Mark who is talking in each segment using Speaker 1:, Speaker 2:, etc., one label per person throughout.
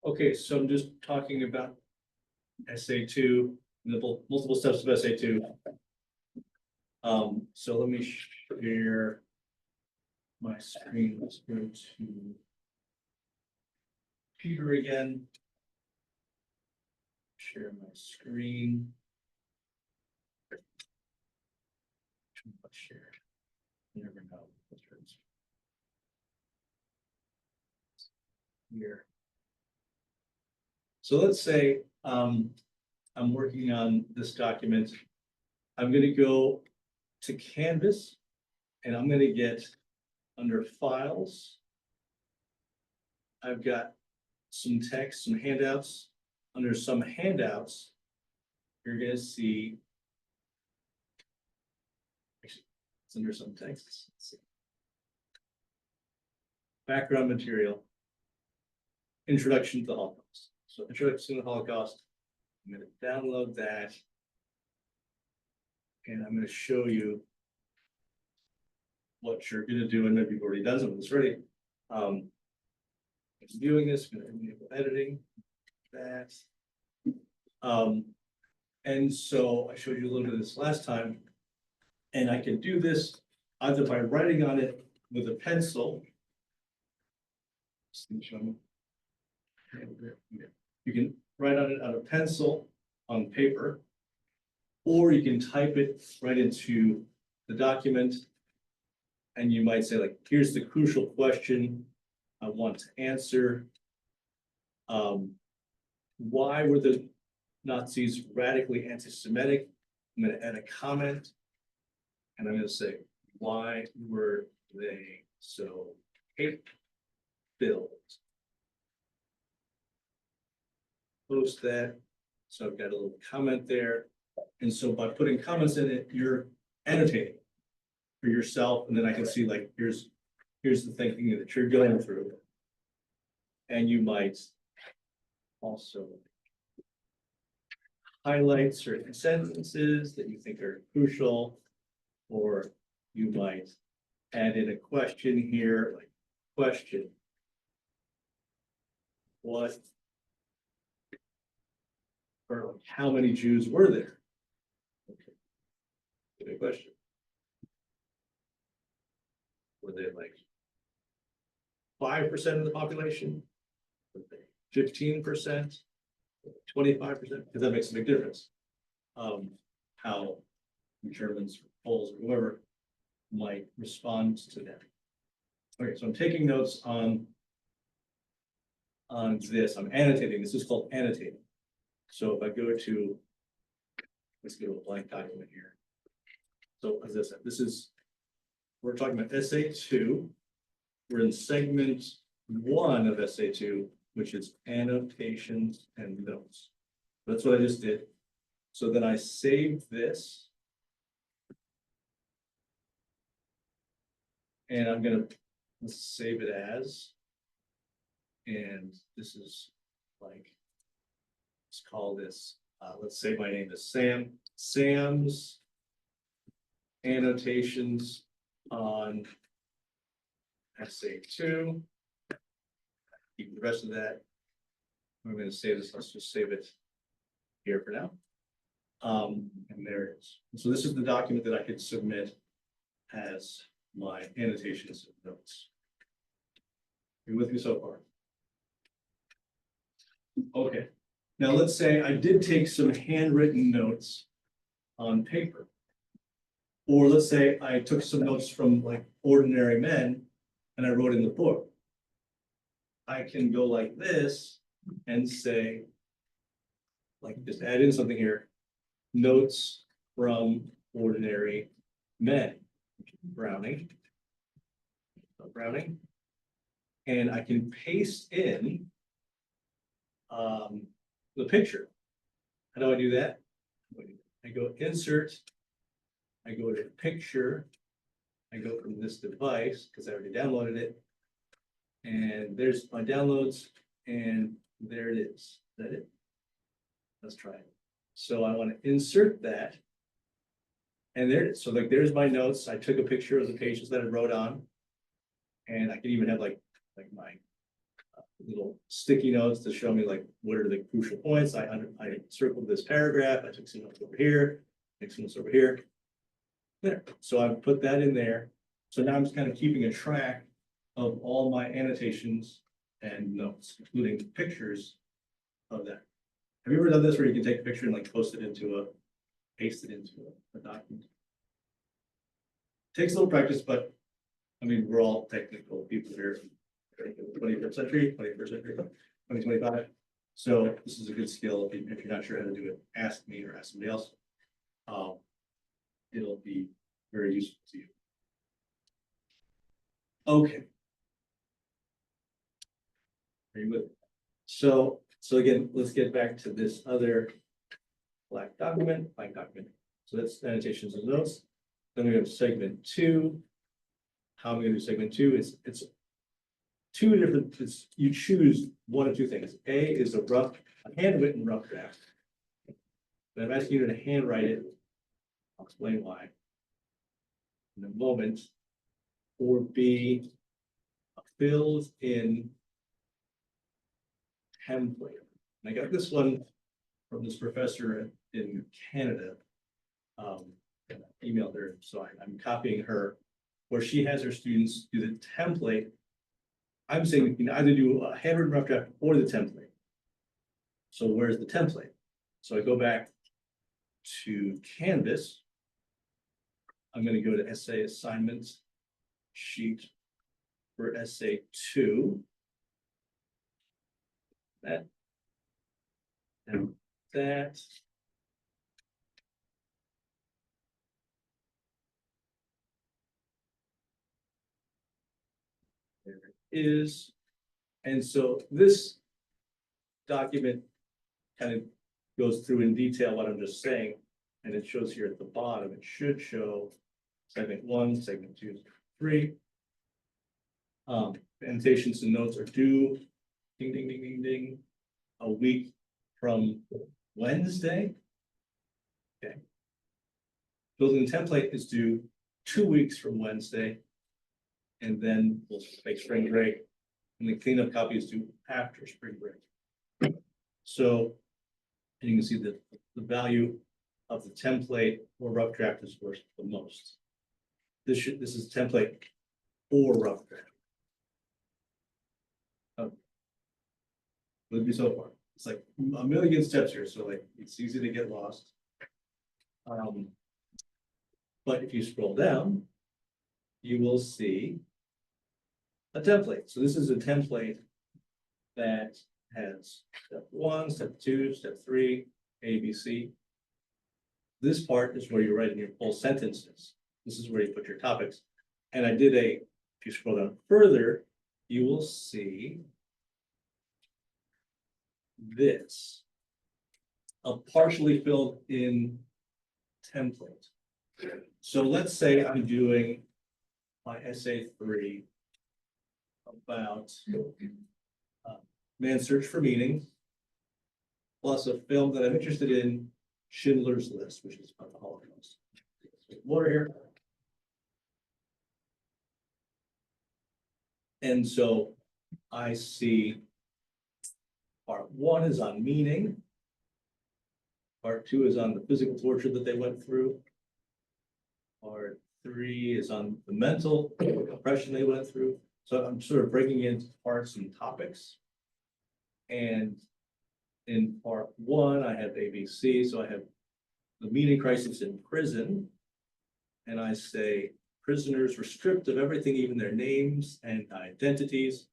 Speaker 1: Okay, so I'm just talking about SA2, multiple steps of SA2. So let me share my screen. Let's go to Peter again. Share my screen. Too much share. You never know. Here. So let's say I'm working on this document. I'm going to go to Canvas and I'm going to get under Files. I've got some text, some handouts. Under some handouts, you're going to see, actually, it's under some text. Let's see. Background material, Introduction to the Holocaust. So Introduction to the Holocaust, I'm going to download that. And I'm going to show you what you're going to do. And maybe you've already done some of this already. I'm doing this, I'm going to enable editing, that. And so I showed you a little bit of this last time. And I can do this either by writing on it with a pencil. You can write on it on a pencil on paper, or you can type it right into the document. And you might say, like, here's the crucial question I want to answer. Why were the Nazis radically anti-Semitic? I'm going to add a comment. And I'm going to say, why were they so hate-filled? Post that. So I've got a little comment there. And so by putting comments in it, you're annotating for yourself. And then I can see, like, here's the thinking that you're going through. And you might also highlight certain sentences that you think are crucial, or you might add in a question here, like, question, what or like, how many Jews were there? Okay, good question. Were they like 5% of the population? 15%? 25%? Because that makes a big difference. How Germans, Poles, or whoever might respond to that. Okay, so I'm taking notes on this. I'm annotating. This is called annotating. So if I go to, let's go to a blank document here. So as I said, we're talking about SA2. We're in segment 1 of SA2, which is annotations and notes. That's what I just did. So then I saved this. And I'm going to save it as, and this is like, let's call this, let's say my name is Sam. Sam's annotations on SA2. Keep the rest of that. I'm going to save this. Let's just save it here for now. And there it is. So this is the document that I could submit as my annotations and notes. You with me so far? Okay. Now let's say I did take some handwritten notes on paper. Or let's say I took some notes from like ordinary men and I wrote in the book. I can go like this and say, like, just add in something here. Notes from ordinary men. Browning. And I can paste in the picture. How do I do that? I go insert, I go to picture, I go from this device because I already downloaded it, and there's my downloads, and there it is. Is that it? Let's try it. So I want to insert that. And there it is. So like there's my notes. I took a picture of the pages that I wrote on. And I can even have like my little sticky notes to show me like, what are the crucial points? I circled this paragraph, I took some notes over here, took some notes over here. There, so I've put that in there. So now I'm just kind of keeping a track of all my annotations and notes, including pictures of that. Have you ever done this where you can take a picture and like post it into paste it into a document? Takes a little practice, but I mean, we're all technical people here. 21st century, 2025. So this is a good skill. If you're not sure how to do it, ask me or ask somebody else. It'll be very useful to you. Okay. Are you with me? So again, let's get back to this other blank document. So that's annotations and notes. Then we have segment 2. How am I going to do segment 2? It's two different. You choose one of two things. A is a handwritten rough draft. But I'm asking you to handwrite it. I'll explain why in a moment. Or B, a filled in template. And I got this one from this professor in Canada. Emailed her, so I'm copying her, where she has her students do the template. I'm saying you can either do a handwritten rough draft or the template. So where's the template? So I go back to Canvas. I'm going to go to essay assignments sheet for essay 2. That and that. There it is. And so this document kind of goes through in detail what I'm just saying. And it shows here at the bottom, it should show segment 1, segment 2, 3. Annotations and notes are due, ding, ding, ding, ding, ding, a week from Wednesday. Okay. Building the template is due 2 weeks from Wednesday. And then we'll make spring break. And the cleanup copy is due after spring break. So, and you can see that the value of the template or rough draft is worth the most. This is template or rough draft. Would be so far. It's like a million steps here, so like it's easy to get lost. But if you scroll down, you will see a template. So this is a template that has step 1, step 2, step 3, A, B, C. This part is where you're writing your full sentences. This is where you put your topics. And I did if you scroll down further, you will see this, a partially filled in template. So let's say I'm doing my essay 3 about man's search for meaning, plus a film that I'm interested in, Schindler's List, which is about the Holocaust. Water here. And so I see part 1 is on meaning. Part 2 is on the physical torture that they went through. Part 3 is on the mental oppression they went through. So I'm sort of breaking into parts and topics. And in part 1, I have ABC. So I have the meaning crisis in prison. And I say prisoners were stripped of everything, even their names and identities.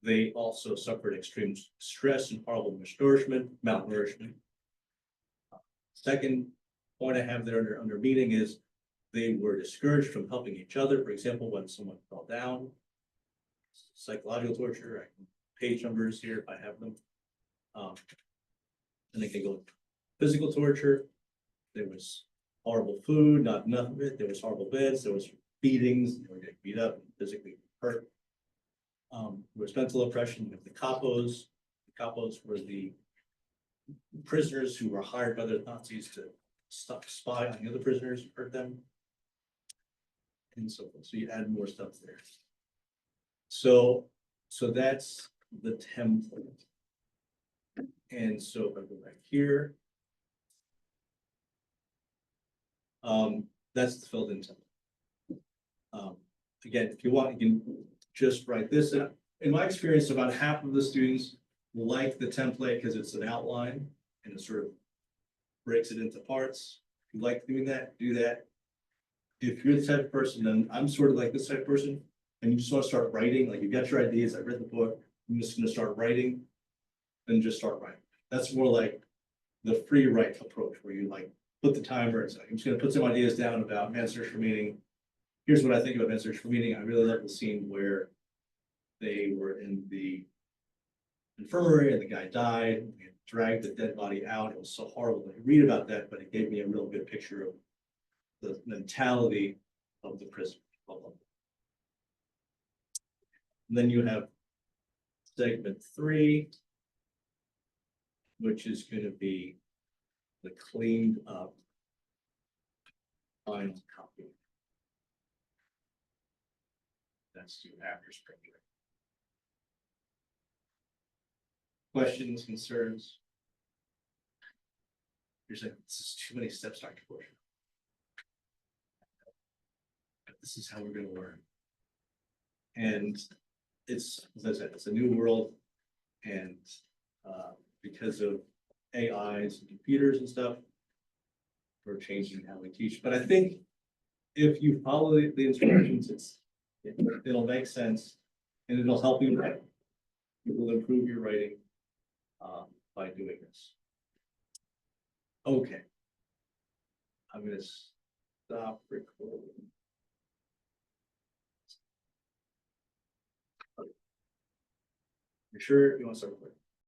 Speaker 1: They also suffered extreme stress and horrible malnourishment. Second point I have there under meaning is they were discouraged from helping each other. For example, when someone fell down, psychological torture, page numbers here if I have them. And they can go physical torture. There was horrible food, not enough of it. There was horrible beds. There was beatings. They were getting beat up and physically hurt. There was mental oppression with the capos. The capos were the prisoners who were hired by the Nazis to spy on the other prisoners, hurt them, and so forth. So you add more stuff there. So that's the template. And so if I go back here, that's the filled in template. Again, if you want, you can just write this. And in my experience, about half of the students like the template because it's an outline and it sort of breaks it into parts. If you like doing that, do that. If you're the type of person, then I'm sort of like this type of person, and you just want to start writing, like you got your ideas, I read the book, I'm just gonna start writing, then just start writing. That's more like the free write approach, where you like put the timer, it's like, I'm just gonna put some ideas down about man search for meaning. Here's what I think about man search for meaning. I really love the scene where they were in the infirmary and the guy died, and dragged the dead body out. It was so horrible to read about that, but it gave me a real good picture of the mentality of the prison. And then you have segment 3, which is going to be the cleaned up final copy. That's due after spring break. Questions, concerns? You're saying this is too many steps, Dr. Porter. This is how we're going to learn. And it's, as I said, it's a new world. And because of AIs and computers and stuff, we're changing how we teach. But I think if you follow the instructions, it'll make sense and it'll help you write. It will improve your writing by doing this. Okay. I'm going to stop recording. You sure you want to start recording?